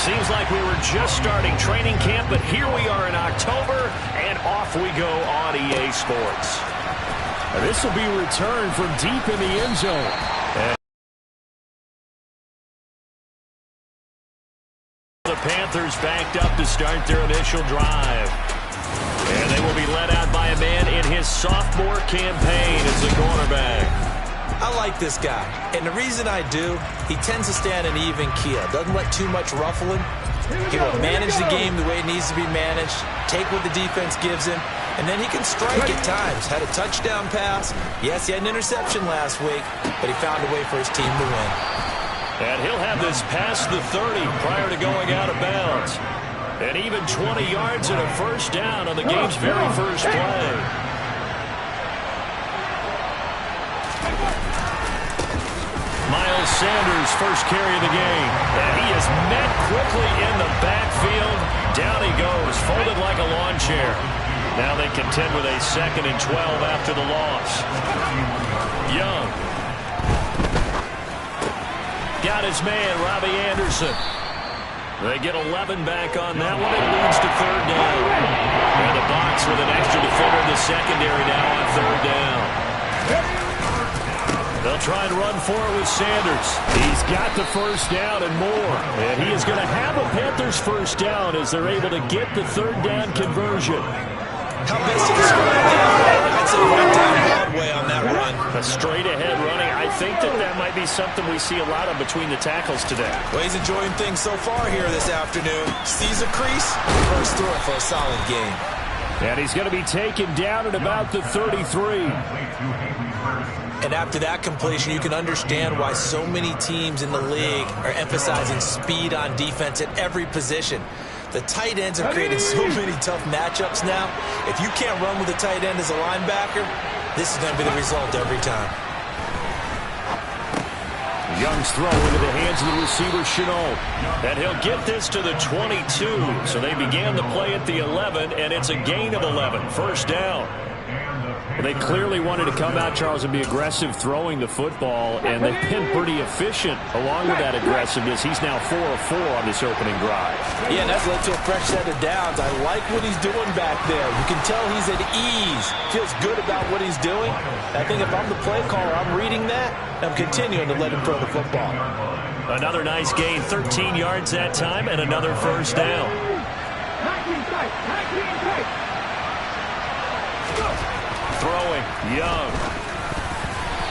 Seems like we were just starting training camp, but here we are in October, and off we go on EA Sports. This will be returned from deep in the end zone. The Panthers backed up to start their initial drive. And they will be led out by a man in his sophomore campaign as a cornerback. I like this guy, and the reason I do, he tends to stand an even keel. Doesn't let too much ruffle him. He will manage the game the way it needs to be managed, take what the defense gives him, and then he can strike at times. Had a touchdown pass. Yes, he had an interception last week, but he found a way for his team to win. And he'll have this past the 30 prior to going out of bounds. And even 20 yards and a first down on the game's very first play. Miles Sanders' first carry of the game. And he is met quickly in the backfield. Down he goes, folded like a lawn chair. Now they contend with a 2nd and 12 after the loss. Young. Got his man, Robbie Anderson. They get 11 back on that one. It leads to 3rd down. And the box with an extra defender in the secondary now on 3rd down. They'll try and run for it with Sanders. He's got the first down and more. And he is going to have a Panthers first down as they're able to get the 3rd down conversion. How best to describe that? I'd say right down Broadway on that run. A straight-ahead running. I think that might be something we see a lot of between the tackles today. Well, he's enjoying things so far here this afternoon. Sees a crease, bursts through it for a solid game. And he's going to be taken down at about the 33. And after that completion, you can understand why so many teams in the league are emphasizing speed on defense at every position. The tight ends are creating so many tough matchups now. If you can't run with a tight end as a linebacker, this is going to be the result every time. Young's throw into the hands of the receiver, Chenault. And he'll get this to the 22. So they began the play at the 11, and it's a gain of 11. First down. Well, they clearly wanted to come out, Charles, and be aggressive throwing the football, and they've been pretty efficient along with that aggressiveness. He's now 4 of 4 on this opening drive. Yeah, and that's led to a fresh set of downs. I like what he's doing back there. You can tell he's at ease, feels good about what he's doing. I think if I'm the play caller, I'm reading that, and I'm continuing to let him throw the football. Another nice gain, 13 yards that time, and another first down. Throwing, Young.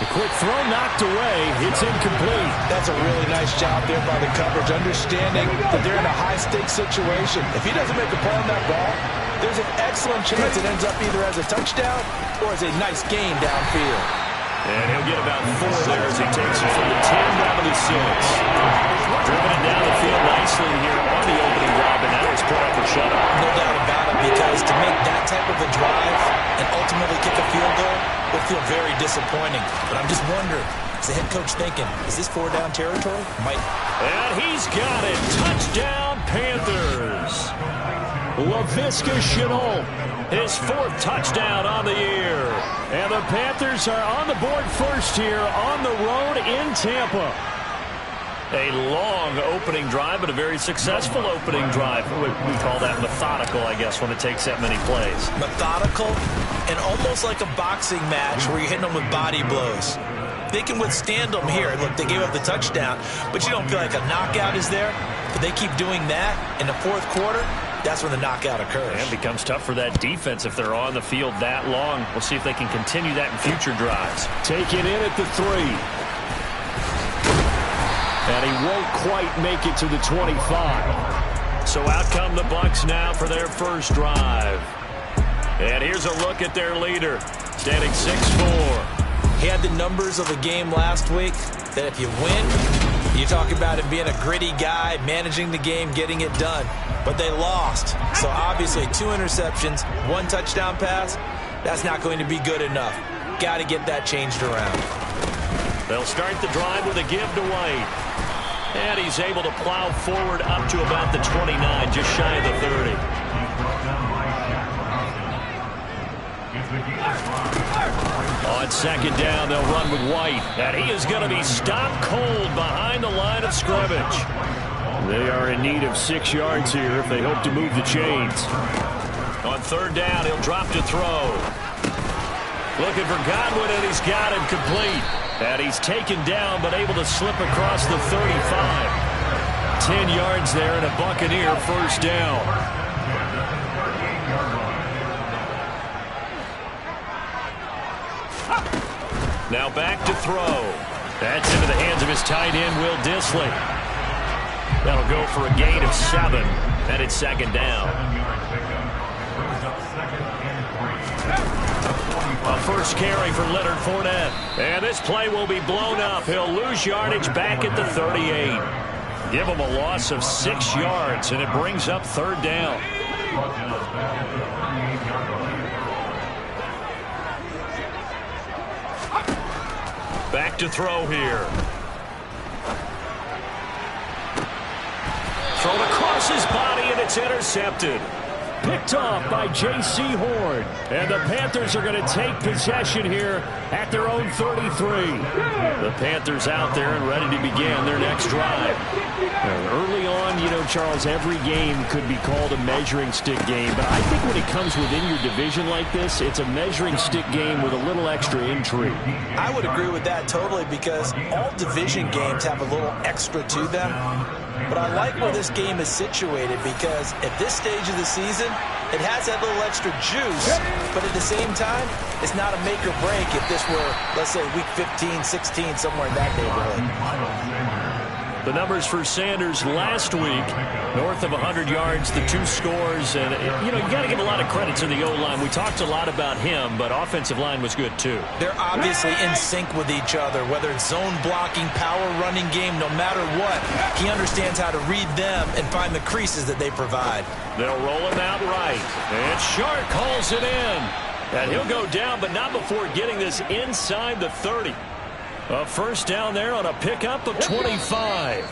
The quick throw knocked away. It's incomplete. That's a really nice job there by the coverage, understanding that they're in a high-stakes situation. If he doesn't make a play on that ball, there's an excellent chance it ends up either as a touchdown or as a nice gain downfield. And he'll get about 4 there as he takes it from the 10 down to the 6. Driven it down the field nicely here on the opening drive, and now it's put up or shut up. No doubt about it, because to make that type of a drive and ultimately kick a field goal would feel very disappointing. But I'm just wondering, is the head coach thinking, is this 4-down territory? Might. And he's got it. Touchdown, Panthers. Laviska Shenault, his 4th touchdown on the year. And the Panthers are on the board first here on the road in Tampa. A long opening drive, but a very successful opening drive. We call that methodical, I guess, when it takes that many plays. Methodical and almost like a boxing match where you're hitting them with body blows. They can withstand them here. Look, they gave up the touchdown, but you don't feel like a knockout is there. But they keep doing that in the 4th quarter. That's when the knockout occurs. And it becomes tough for that defense if they're on the field that long. We'll see if they can continue that in future drives. Taken in at the 3. And he won't quite make it to the 25. So out come the Bucs now for their first drive. And here's a look at their leader, standing 6'4". He had the numbers of a game last week that if you win, you talk about him being a gritty guy, managing the game, getting it done. But they lost. So obviously 2 interceptions, 1 touchdown pass, that's not going to be good enough. Got to get that changed around. They'll start the drive with a give to White. And he's able to plow forward up to about the 29, just shy of the 30. On 2nd down, they'll run with White. And he is going to be stopped cold behind the line of scrimmage. They are in need of 6 yards here if they hope to move the chains. On third down, he'll drop to throw. Looking for Godwin, and he's got him complete. And he's taken down, but able to slip across the 35. 10 yards there, and a Buccaneer first down. Now back to throw. That's into the hands of his tight end, Will Dissly. That'll go for a gain of 7, and it's second down. A first carry for Leonard Fournette. And this play will be blown up. He'll lose yardage back at the 38. Give him a loss of 6 yards, and it brings up third down. Back to throw here. Thrown across his body, and it's intercepted. Picked off by J.C. Horn. And the Panthers are going to take possession here at their own 33. The Panthers out there and ready to begin their next drive. Early on, you know, Charles, every game could be called a measuring stick game. But I think when it comes within your division like this, it's a measuring stick game with a little extra intrigue. I would agree with that totally, because all division games have a little extra to them. But I like where this game is situated, because at this stage of the season, it has that little extra juice, but at the same time, it's not a make or break if this were, let's say, week 15, 16, somewhere in that neighborhood. The numbers for Sanders last week, north of 100 yards, the 2 scores. And, you know, you got to give a lot of credit to the O-line. We talked a lot about him, but offensive line was good, too. They're obviously in sync with each other, whether it's zone blocking, power running game, no matter what. He understands how to read them and find the creases that they provide. They'll roll him out right. And Shark hauls it in. And he'll go down, but not before getting this inside the 30. A first down there on a pickup of 25.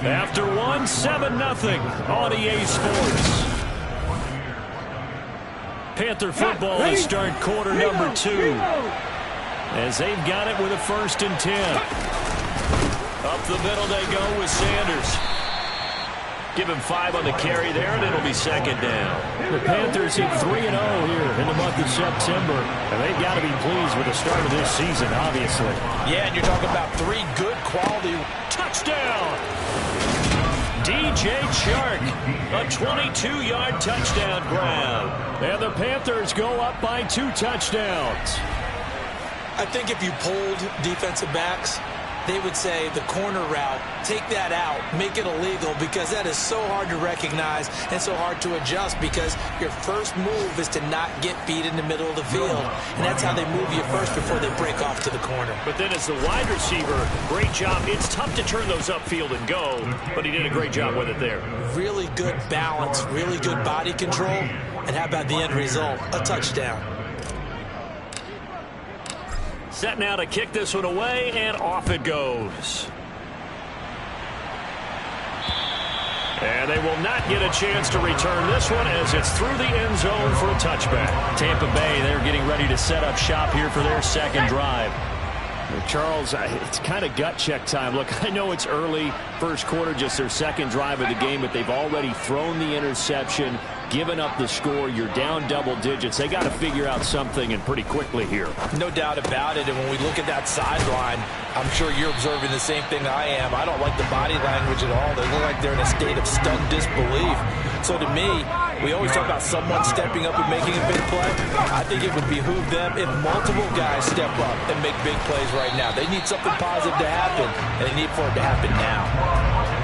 After 1, 7-0 on EA Sports. Panther football to start quarter number 2. As they've got it with a 1st and 10. Up the middle they go with Sanders. Give him 5 on the carry there, and it'll be second down. The Panthers hit 3-0 here in the month of September, and they've got to be pleased with the start of this season, obviously. Yeah, and you're talking about 3 good quality. Touchdown! DJ Chark, a 22-yard touchdown grab. And the Panthers go up by 2 touchdowns. I think if you polled defensive backs, they would say the corner route, take that out, make it illegal, because that is so hard to recognize and so hard to adjust, because your first move is to not get beat in the middle of the field. And that's how they move you first before they break off to the corner. But then as the wide receiver, great job. It's tough to turn those upfield and go, but he did a great job with it there. Really good balance, really good body control. And how about the end result? A touchdown. Set now to kick this one away, and off it goes. And they will not get a chance to return this one, as it's through the end zone for a touchback. Tampa Bay, they're getting ready to set up shop here for their second drive. Charles, it's kind of gut check time. Look, I know it's early, first quarter, just their second drive of the game, but they've already thrown the interception, given up the score. You're down double digits. They got to figure out something, and pretty quickly here. No doubt about it. And when we look at that sideline, I'm sure you're observing the same thing I am. I don't like the body language at all. They look like they're in a state of stunned disbelief. So to me, we always talk about someone stepping up and making a big play. I think it would behoove them if multiple guys step up and make big plays right now. They need something positive to happen, and they need for it to happen now.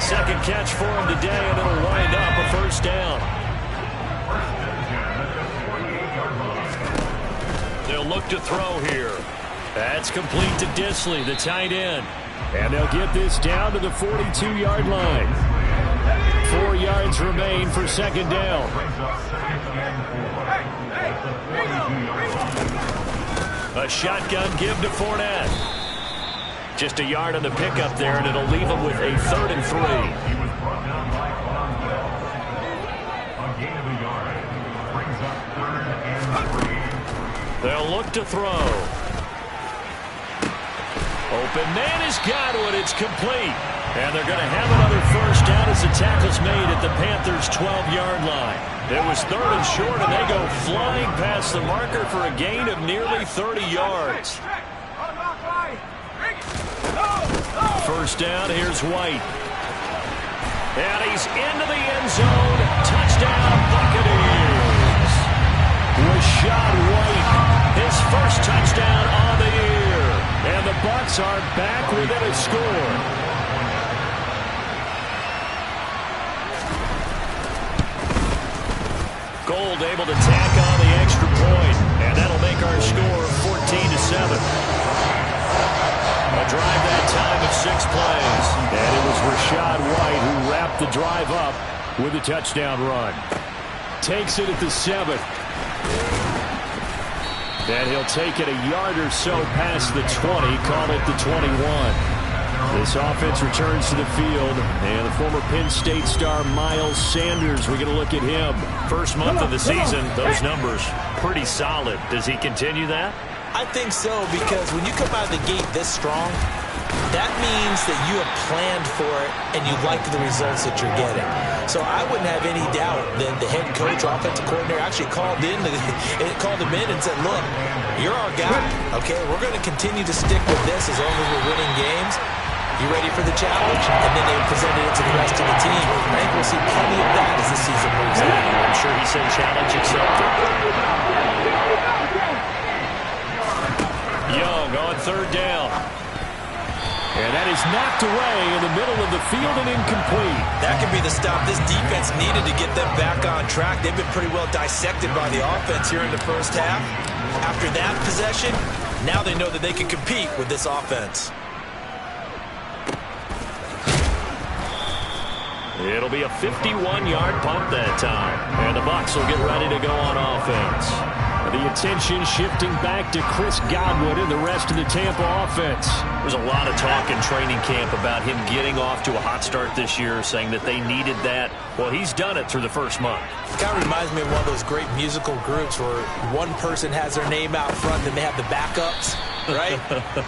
Second catch for him today, and it'll wind up a first down. They'll look to throw here. That's complete to Dissly, the tight end. And they'll get this down to the 42-yard line. 4 yards remain for second down. A shotgun give to Fournette. Just a yard on the pickup there, and it'll leave him with a 3rd and 3. They'll look to throw. Open man is Godwin. It's complete. And they're going to have another first down as the tackle's made at the Panthers' 12-yard line. It was 3rd and short, and they go flying past the marker for a gain of nearly 30 yards. First down, here's White. And he's into the end zone. Touchdown, Buccaneers. Rashad White, his first touchdown on the year. And the Bucs are back within a score. Gold able to tack on the extra point, and that'll make our score 14-7. A drive that time of 6 plays, and it was Rashad White who wrapped the drive up with a touchdown run. Takes it at the 7. And he'll take it a yard or so past the 20, call it the 21. This offense returns to the field, and the former Penn State star Miles Sanders, we're going to look at him. First month of the season, those numbers pretty solid. Does he continue that? I think so, because when you come out of the gate this strong, that means that you have planned for it and you like the results that you're getting. So I wouldn't have any doubt that the head coach, offensive coordinator, actually called him in and said, look, you're our guy, okay? We're going to continue to stick with this as long as we're winning games. You ready for the challenge? And then they presented it to the rest of the team. I think we'll see plenty of that as the season moves on. I'm sure he said challenge accepted. Young on 3rd down. And that is knocked away in the middle of the field and incomplete. That could be the stop this defense needed to get them back on track. They've been pretty well dissected by the offense here in the first half. After that possession, now they know that they can compete with this offense. It'll be a 51-yard punt that time. And the Bucs will get ready to go on offense. The attention shifting back to Chris Godwin and the rest of the Tampa offense. There's a lot of talk in training camp about him getting off to a hot start this year, saying that they needed that. Well, he's done it through the first month. It kind of reminds me of one of those great musical groups where one person has their name out front, then they have the backups, right?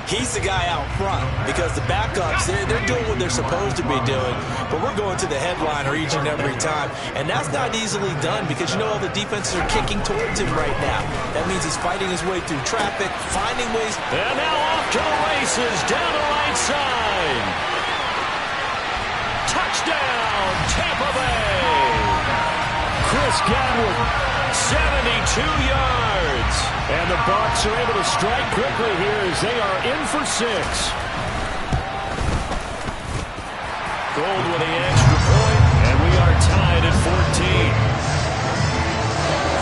He's the guy out front because the backups, they're doing what they're supposed to be doing, but we're going to the headliner each and every time. And that's not easily done because, you know, all the defenses are kicking towards him right now. That means he's fighting his way through traffic, finding ways. And now off to the races, down the right side. Touchdown, Tampa Bay. Chris Godwin, 72 yards. And the Bucs are able to strike quickly here as they are in for 6. Gold with the extra point, and we are tied at 14.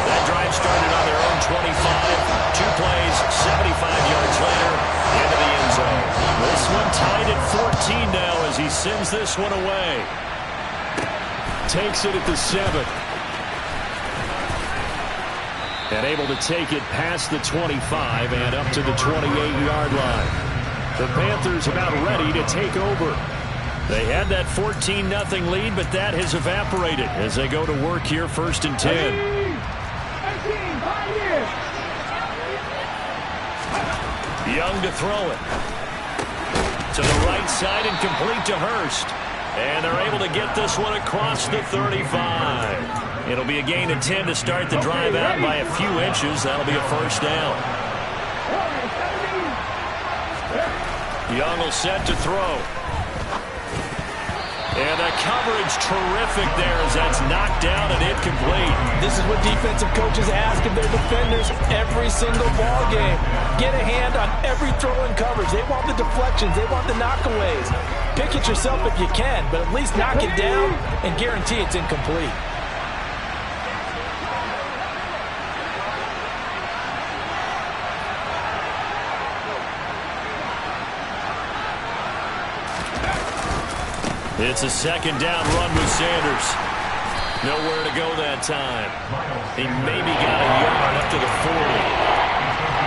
That drive started on their own 25. 2 plays, 75 yards later, into the end zone. This one tied at 14 now as he sends this one away. Takes it at the 7. And able to take it past the 25 and up to the 28-yard line. The Panthers about ready to take over. They had that 14-0 lead, but that has evaporated as they go to work here 1st and 10. Young to throw it. To the right side and complete to Hurst. And they're able to get this one across the 35. It'll be a gain of 10 to start the drive out by a few inches. That'll be a first down. Young will set to throw. And the coverage terrific there as that's knocked down and incomplete. This is what defensive coaches ask of their defenders every single ball game. Get a hand on every throw in coverage. They want the deflections. They want the knockaways. Pick it yourself if you can, but at least knock it down and guarantee it's incomplete. It's a 2nd down run with Sanders. Nowhere to go that time. He maybe got a yard up to the 40.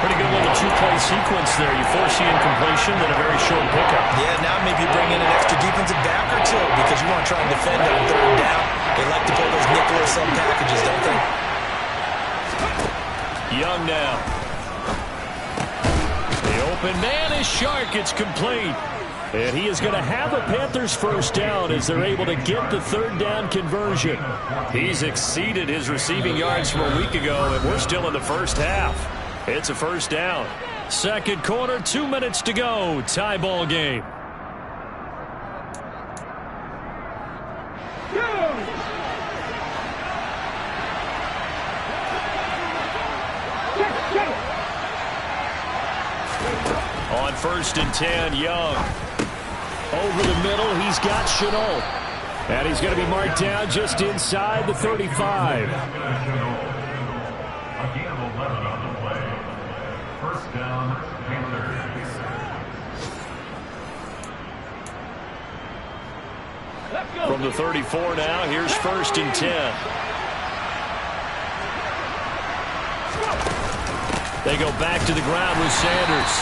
Pretty good little 2-play sequence there. You force the incompletion, then a very short pickup. Yeah, now maybe bring in an extra defensive back or two because you want to try and defend on 3rd down. They like to play those nickel or sub packages, don't they? Young now. The open man is Shark. It's complete. And he is going to have a Panthers first down as they're able to get the third down conversion. He's exceeded his receiving yards from a week ago, and we're still in the first half. It's a first down. Second quarter, 2 minutes to go. Tie ball game. On 1st and 10, Young. Over the middle, he's got Shenault. And he's going to be marked down just inside the 35. First down, Panthers. From the 34 now, here's 1st and 10. They go back to the ground with Sanders.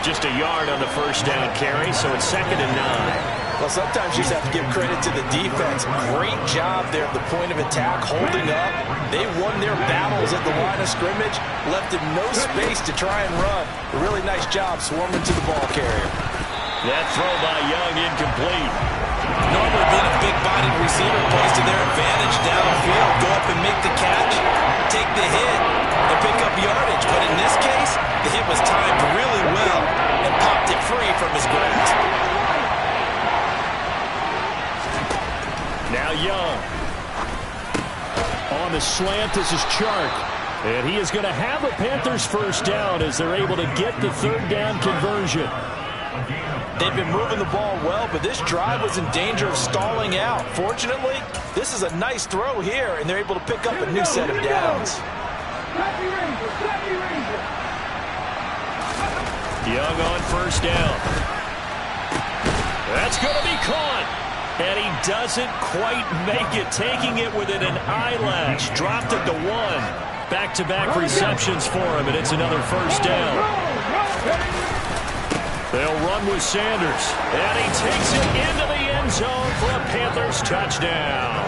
Just a yard on the first down carry, so it's 2nd and 9. Well, sometimes you just have to give credit to the defense. Great job there at the point of attack, holding up. They won their battles at the line of scrimmage, left him no space to try and run. A really nice job swarming to the ball carrier. That throw by Young incomplete. Normally being a big-bodied receiver plays to their advantage downfield. Go up and make the catch, take the hit, and pick up yardage. But in this case, the hit was timed really well and popped it free from his grasp. Now Young. On the slant, this is Chark. And he is going to have a Panthers first down as they're able to get the third down conversion. They've been moving the ball well, but this drive was in danger of stalling out. Fortunately, this is a nice throw here, and they're able to pick up a new set of downs. Young on first down. That's going to be caught. And he doesn't quite make it, taking it within an eyelash. Dropped it to 1. Back-to-back receptions for him, and it's another first down. They'll run with Sanders, and he takes it into the end zone for a Panthers touchdown.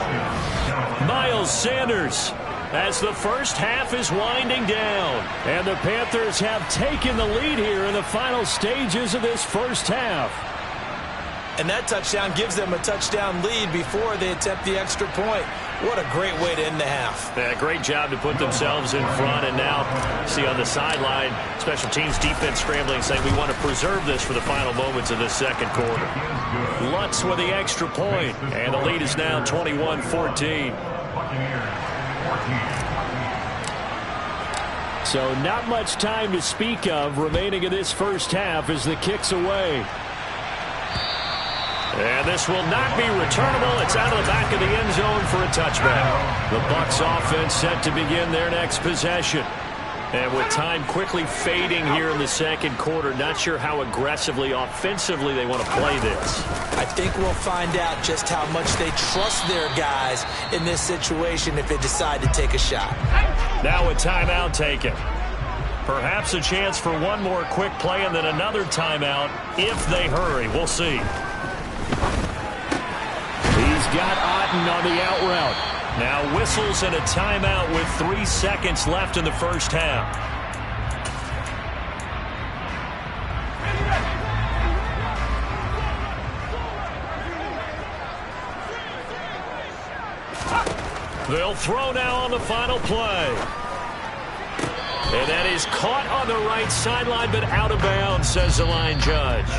Miles Sanders, as the first half is winding down. And the Panthers have taken the lead here in the final stages of this first half. And that touchdown gives them a touchdown lead before they attempt the extra point. What a great way to end the half. Yeah, great job to put themselves in front. And now, see on the sideline, special teams defense scrambling, saying we want to preserve this for the final moments of this second quarter. Lutz with the extra point, and the lead is now 21-14. So not much time to speak of remaining in this first half as the kick's away. And this will not be returnable. It's out of the back of the end zone for a touchback. The Bucs offense set to begin their next possession. And with time quickly fading here in the second quarter, not sure how aggressively, offensively they want to play this. I think we'll find out just how much they trust their guys in this situation if they decide to take a shot. Now a timeout taken. Perhaps a chance for one more quick play and then another timeout if they hurry. We'll see. He's got Otten on the out route. Now whistles and a timeout with 3 seconds left in the first half. They'll throw now on the final play. And that is caught on the right sideline, but out of bounds, says the line judge.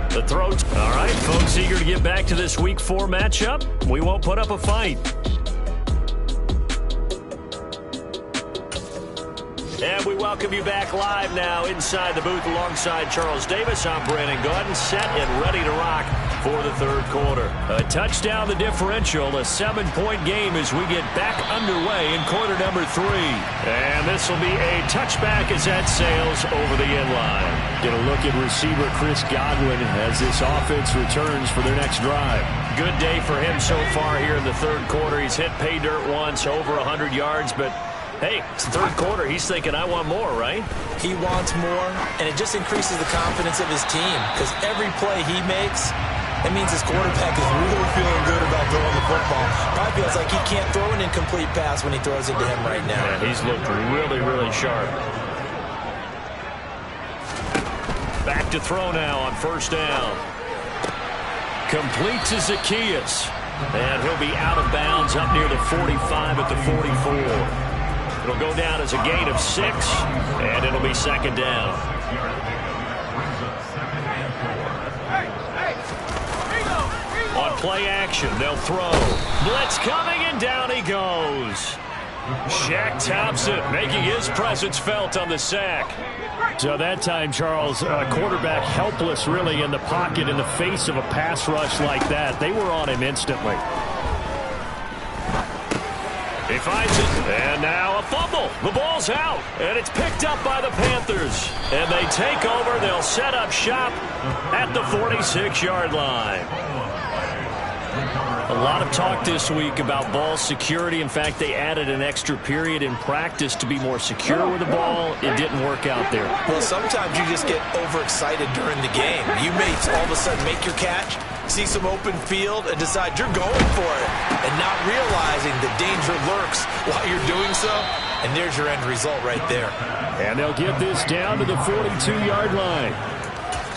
The throw. All right, folks, eager to get back to this Week 4 matchup. We won't put up a fight. And we welcome you back live now inside the booth alongside Charles Davis. I'm Brandon Gaudin, set and ready to rock for the third quarter. A touchdown the differential, a 7-point game as we get back underway in quarter number 3. And this will be a touchback as that sails over the end line. Get a look at receiver Chris Godwin as this offense returns for their next drive. Good day for him so far here in the third quarter. He's hit pay dirt once, over 100 yards, but hey, it's the third quarter. He's thinking, I want more, right? He wants more, and it just increases the confidence of his team because every play he makes, it means his quarterback is really feeling good about throwing the football. Probably feels like he can't throw an incomplete pass when he throws it to him right now. Yeah, he's looked really, really sharp. Back to throw now on first down. Complete to Zacchaeus. And he'll be out of bounds up near the 45 at the 44. It'll go down as a gain of 6, and it'll be second down. On play action, they'll throw. Blitz coming, and down he goes. Shaq Thompson making his presence felt on the sack. So that time, Charles, quarterback helpless really in the pocket in the face of a pass rush like that. They were on him instantly. He finds it, and now a fumble. The ball's out, and it's picked up by the Panthers. And they take over. They'll set up shop at the 46-yard line. A lot of talk this week about ball security. In fact, they added an extra period in practice to be more secure with the ball. It didn't work out there. Well, sometimes you just get overexcited during the game. You may all of a sudden make your catch, see some open field, and decide you're going for it, and not realizing the danger lurks while you're doing so. And there's your end result right there. And they'll get this down to the 42-yard line.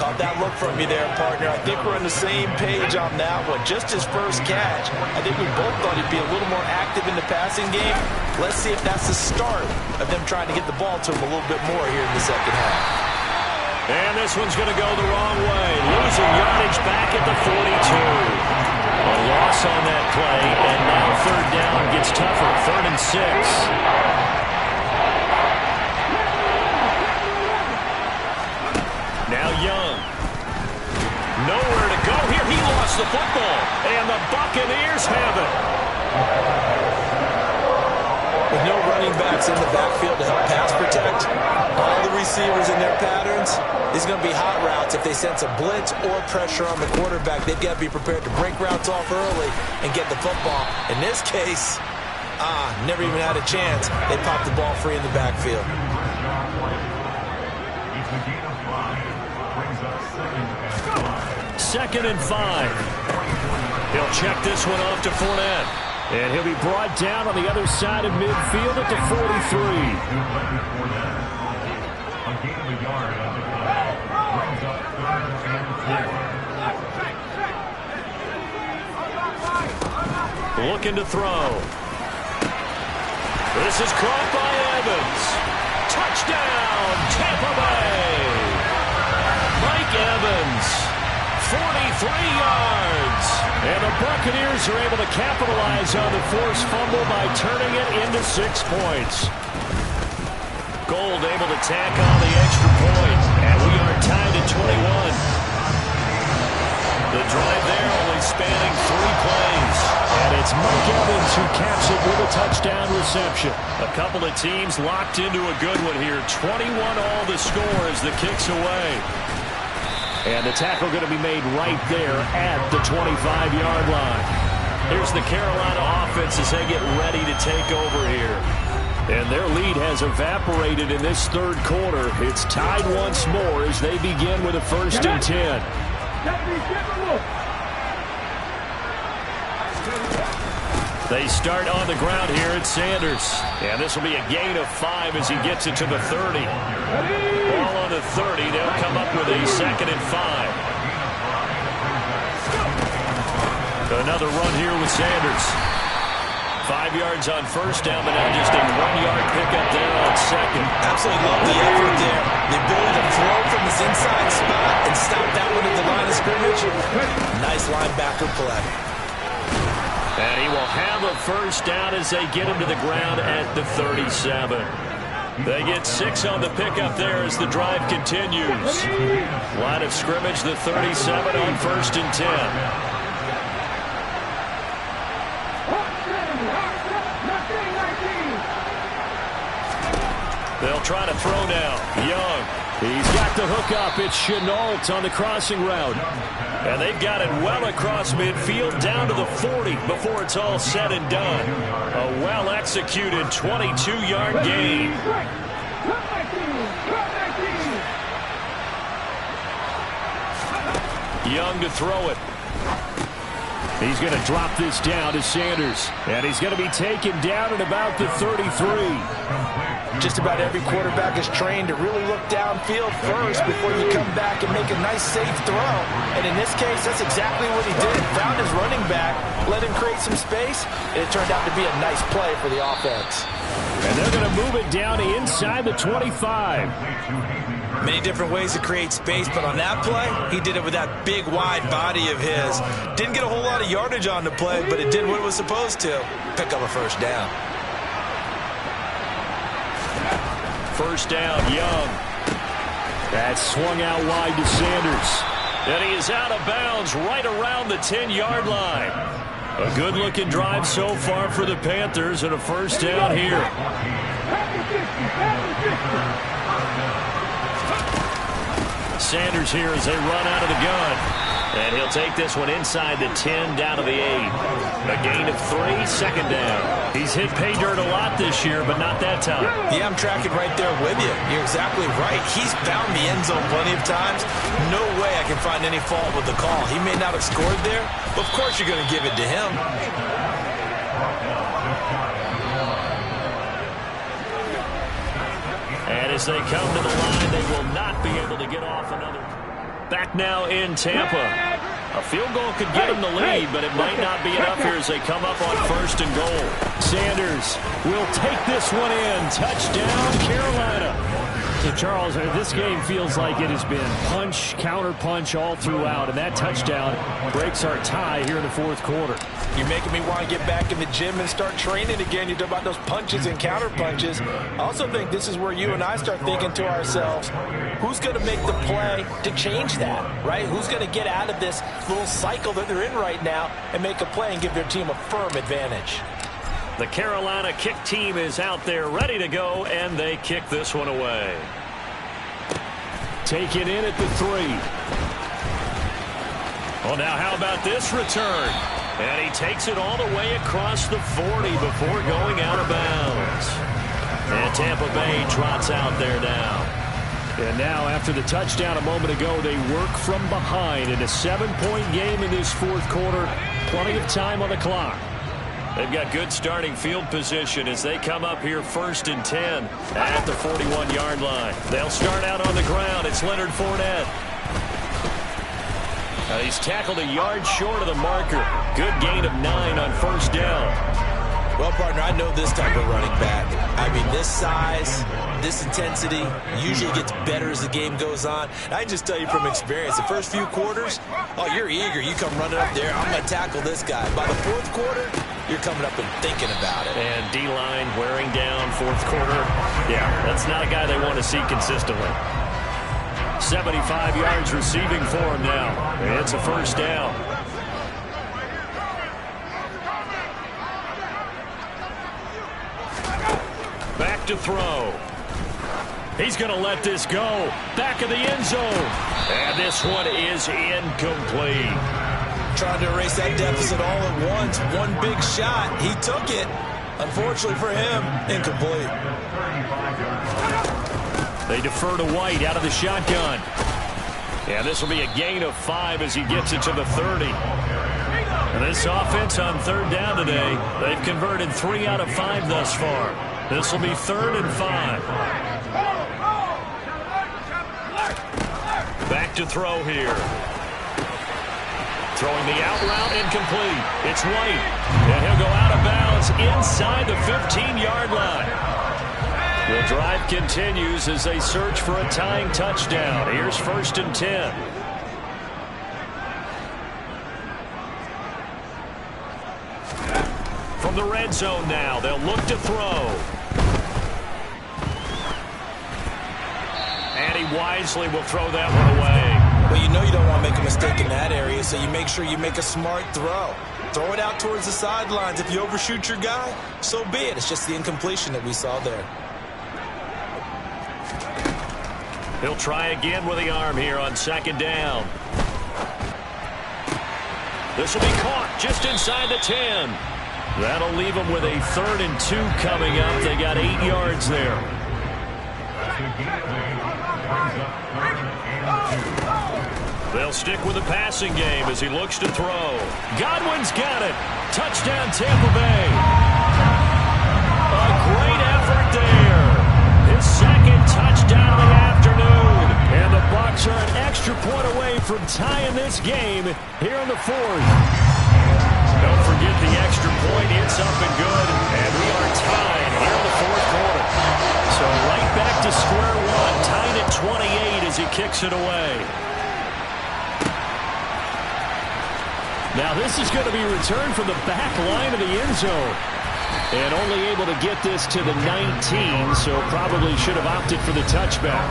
Caught that look from you there, partner. I think we're on the same page on that one. Just his first catch. I think we both thought he'd be a little more active in the passing game. Let's see if that's the start of them trying to get the ball to him a little bit more here in the second half. And this one's going to go the wrong way. Losing yardage back at the 42. A loss on that play, and now third down gets tougher. 3rd and 6. Now Young. Nowhere to go here. He lost the football. And the Buccaneers have it. With no running backs in the backfield to help pass protect, all the receivers in their patterns, these are going to be hot routes. If they sense a blitz or pressure on the quarterback, they've got to be prepared to break routes off early and get the football. In this case, never even had a chance. They popped the ball free in the backfield. 2nd and 5. He'll check this one off to Fournette. And he'll be brought down on the other side of midfield at the 43. Looking to throw. This is caught by Evans. Touchdown, Tampa Bay. Mike Evans, 43 yards. And the Buccaneers are able to capitalize on the forced fumble by turning it into 6 points. Gold able to tack on the extra point. And we are tied at 21. The drive there only spanning 3 plays. And it's Mike Evans who caps it with a touchdown reception. A couple of teams locked into a good one here. 21 all the score as the kick's away. And the tackle going to be made right there at the 25-yard line. Here's the Carolina offense as they get ready to take over here. And their lead has evaporated in this 3rd quarter. It's tied once more as they begin with a 1st and 10. They start on the ground here at Sanders. And this will be a gain of 5 as he gets it to the 30. Ball on the 30. They'll come up with a 2nd and 5. Another run here with Sanders. 5 yards on first down, but now just a 1-yard pickup there on 2nd. Absolutely love the effort there. The ability to throw from his inside spot and stop that one at the line of scrimmage. Nice linebacker play. And he will have a first down as they get him to the ground at the 37. They get 6 on the pickup there as the drive continues. Line of scrimmage, the 37 on 1st and 10. They'll try to throw now. Young. He's got the hook up. It's Chenault on the crossing route. And they've got it well across midfield down to the 40 before it's all said and done. A well-executed 22-yard gain. Young to throw it. He's going to drop this down to Sanders. And he's going to be taken down at about the 33. Just about every quarterback is trained to really look downfield first before you come back and make a nice, safe throw. And in this case, that's exactly what he did. Found his running back, let him create some space, and it turned out to be a nice play for the offense. And they're going to move it down inside the 25. Many different ways to create space, but on that play, he did it with that big, wide body of his. Didn't get a whole lot of yardage on the play, but it did what it was supposed to. Pick up a first down. First down, Young. That's swung out wide to Sanders. And he is out of bounds right around the 10-yard line. A good-looking drive so far for the Panthers, and a first down here. Sanders here as they run out of the gun. And he'll take this one inside the 10 down to the 8. A gain of 3, second down. He's hit pay dirt a lot this year, but not that time. Yeah, I'm tracking right there with you. You're exactly right. He's found the end zone plenty of times. No way I can find any fault with the call. He may not have scored there, but of course you're going to give it to him. And as they come to the line, they will not be able to get off another. Back now in Tampa. A field goal could get them the lead, but it might not be enough here as they come up on first and goal. Sanders will take this one in. Touchdown, Carolina. So, Charles, this game feels like it has been punch, counter punch all throughout, and that touchdown breaks our tie here in the fourth quarter. You're making me want to get back in the gym and start training again. You talk about those punches and counter punches. I also think this is where you and I start thinking to ourselves, who's going to make the play to change that, right? Who's going to get out of this little cycle that they're in right now and make a play and give their team a firm advantage? The Carolina kick team is out there ready to go, and they kick this one away. Take it in at the 3. Well, now how about this return? And he takes it all the way across the 40 before going out of bounds. And Tampa Bay trots out there now. And now, after the touchdown a moment ago, they work from behind in a 7-point game in this fourth quarter. Plenty of time on the clock. They've got good starting field position as they come up here first and 10 at the 41-yard line. They'll start out on the ground. It's Leonard Fournette. He's tackled a yard short of the marker. Good gain of 9 on first down. Well, partner, I know this type of running back. I mean, this size, this intensity usually gets better as the game goes on. And I just tell you from experience, the first few quarters, oh, you're eager. You come running up there, I'm going to tackle this guy. By the fourth quarter, you're coming up and thinking about it. And D-line wearing down fourth quarter. Yeah, that's not a guy they want to see consistently. 75 yards receiving for him now. It's a first down. Back to throw. He's going to let this go. Back of the end zone. And this one is incomplete. Trying to erase that deficit all at once. One big shot. He took it. Unfortunately for him, incomplete. They defer to White out of the shotgun. Yeah, this will be a gain of 5 as he gets it to the 30. And this offense on third down today, they've converted 3 out of 5 thus far. This will be 3rd and 5. Back to throw here. Throwing the out route incomplete. It's White. And he'll go out of bounds inside the 15-yard line. The drive continues as they search for a tying touchdown. Here's 1st and 10. From the red zone now, they'll look to throw. And he wisely will throw that one away. Well, you know you don't want to make a mistake in that area, so you make sure you make a smart throw. Throw it out towards the sidelines. If you overshoot your guy, so be it. It's just the incompletion that we saw there. He'll try again with the arm here on 2nd down. This will be caught just inside the 10. That'll leave them with a 3rd and 2 coming up. They got 8 yards there. They'll stick with the passing game as he looks to throw. Godwin's got it. Touchdown Tampa Bay. A great effort there. Bucs are an extra point away from tying this game here in the fourth. Don't forget the extra point. It's up and good. And we are tied here in the fourth quarter. So right back to square one. Tied at 28 as he kicks it away. Now this is going to be returned from the back line of the end zone. And only able to get this to the 19, so probably should have opted for the touchback.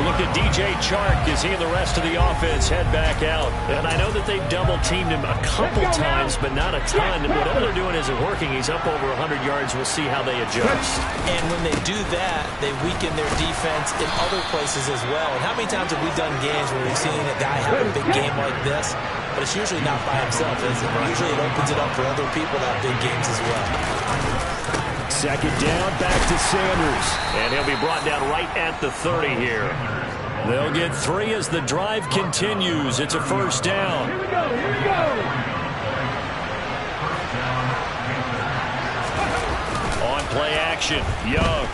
Look at DJ Chark as he and the rest of the offense head back out. And I know that they've double-teamed him a couple times, but not a ton. Whatever they're doing isn't working. He's up over 100 yards. We'll see how they adjust. And when they do that, they weaken their defense in other places as well. And how many times have we done games where we've seen a guy have a big game like this? But it's usually not by himself, is it? Usually it opens it up for other people to have big games as well. Second down, back to Sanders. And he'll be brought down right at the 30 here. They'll get 3 as the drive continues. It's a first down. Here we go, here we go. On play action, Young.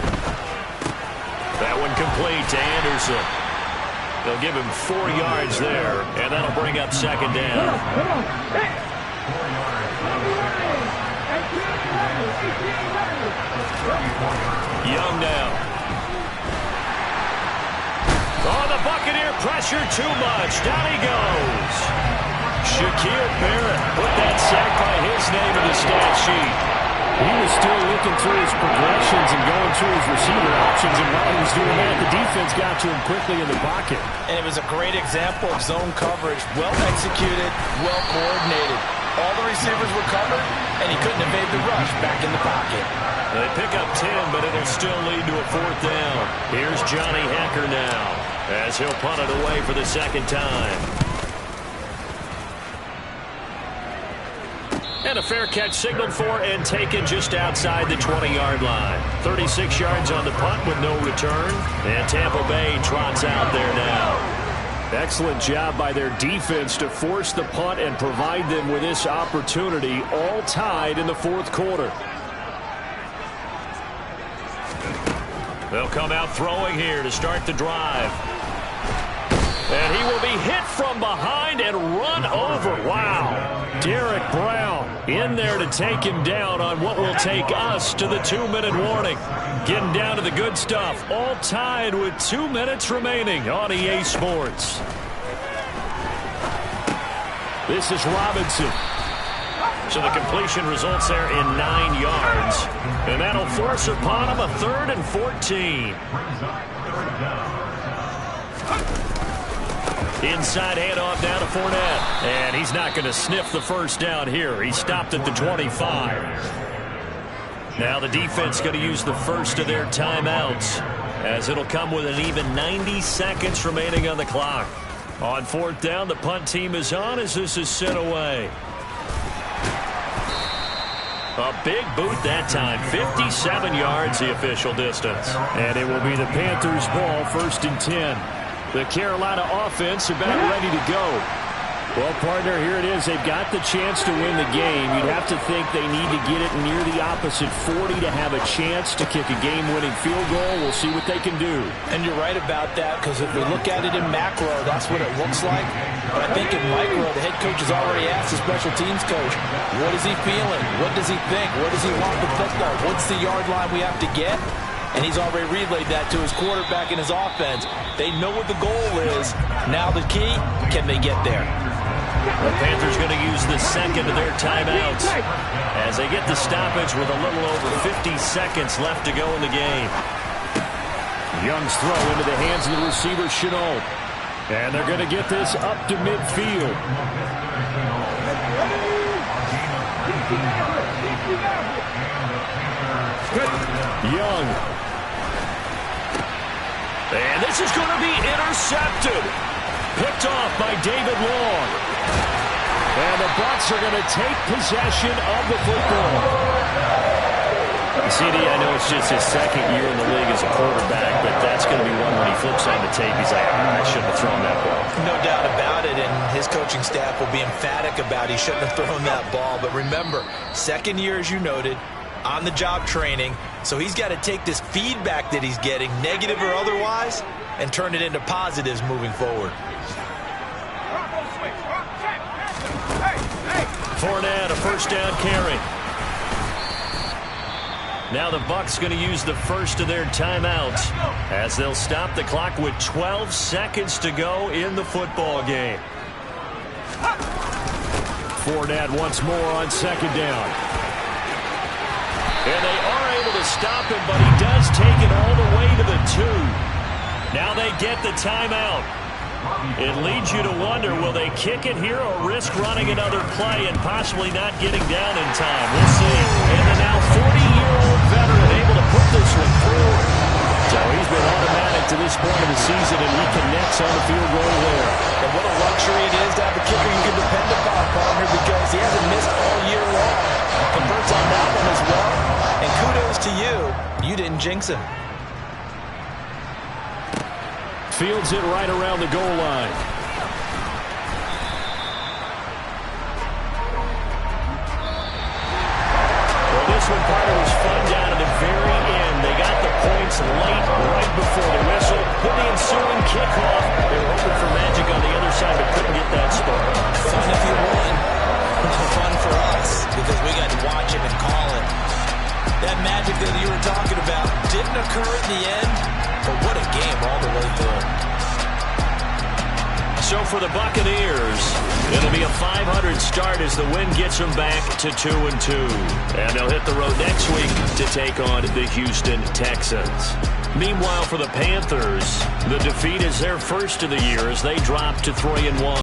That one complete to Anderson. They'll give him 4 yards there, and that'll bring up second down. Young now. Oh, the Buccaneer pressure too much. Down he goes. Shaquille Barrett put that sack by his name in the stat sheet. He was still looking through his progressions and going through his receiver options, and while he was doing that, the defense got to him quickly in the pocket. And it was a great example of zone coverage. Well executed, well coordinated. All the receivers were covered, and he couldn't evade the rush back in the pocket. They pick up 10, but it'll still lead to a fourth down. Here's Johnny Hecker now, as he'll punt it away for the second time. And a fair catch signaled for and taken just outside the 20-yard line. 36 yards on the punt with no return. And Tampa Bay trots out there now. Excellent job by their defense to force the punt and provide them with this opportunity, all tied in the fourth quarter. They'll come out throwing here to start the drive. And he will be hit from behind and run over. Wow. Derek Brown in there to take him down on what will take us to the 2-minute warning. Getting down to the good stuff. All tied with 2 minutes remaining on EA Sports. This is Robinson. So the completion results there in 9 yards. And that'll force upon him a 3rd and 14. Inside handoff down to Fournette. And he's not going to sniff the first down here. He stopped at the 25. Now the defense going to use the first of their timeouts, as it'll come with an even 90 seconds remaining on the clock. On fourth down, the punt team is on as this is sent away. A big boot that time. 57 yards the official distance. And it will be the Panthers' ball, 1st and 10. The Carolina offense about ready to go. Well, partner, here it is. They've got the chance to win the game. You'd have to think they need to get it near the opposite 40 to have a chance to kick a game-winning field goal. We'll see what they can do. And you're right about that, because if we look at it in macro, that's what it looks like. But I think in micro, the head coach has already asked the special teams coach, what is he feeling? What does he think? Where does he want the football? What's the yard line we have to get? And he's already relayed that to his quarterback and his offense. They know what the goal is. Now the key, can they get there? The Panthers going to use the second of their timeouts as they get the stoppage with a little over 50 seconds left to go in the game. Young's throw into the hands of the receiver, Chenault. And they're going to get this up to midfield. Young. And this is going to be intercepted. Picked off by David Long. And the Bucs are going to take possession of the football. CD, I know it's just his second year in the league as a quarterback, but that's going to be one when he flips on the tape. He's like, I shouldn't have thrown that ball. No doubt about it, and his coaching staff will be emphatic about he shouldn't have thrown that ball. But remember, second year, as you noted, on-the-job training, so he's got to take this feedback that he's getting, negative or otherwise, and turn it into positives moving forward. Fournette, a first down carry. Now the Bucs going to use the first of their timeouts as they'll stop the clock with 12 seconds to go in the football game. Fournette once more on second down. And they are able to stop him, but he does take it all the way to the 2. Now they get the timeout. It leads you to wonder, will they kick it here or risk running another play and possibly not getting down in time? We'll see. And the now 40-year-old veteran able to put this one through. So he's been automatic to this point of the season, and he connects on the field goal there. And what a luxury it is to have a kicker you can depend upon, partner, because he hasn't missed all year long. Converts on that one as well. And kudos to you. You didn't jinx him. Fields it right around the goal line. Well, this one, partner, was fun down at the very end. They got the points late, right before the whistle. With the ensuing kickoff, they were hoping for magic on the other side, but couldn't get that spark. Fun if you won. Fun for us, because we got to watch it and call it. That magic that you were talking about didn't occur in the end, but what a game all the way through. So for the Buccaneers, it'll be a 500 start as the win gets them back to 2-2. And they'll hit the road next week to take on the Houston Texans. Meanwhile, for the Panthers, the defeat is their first of the year as they drop to 3-1.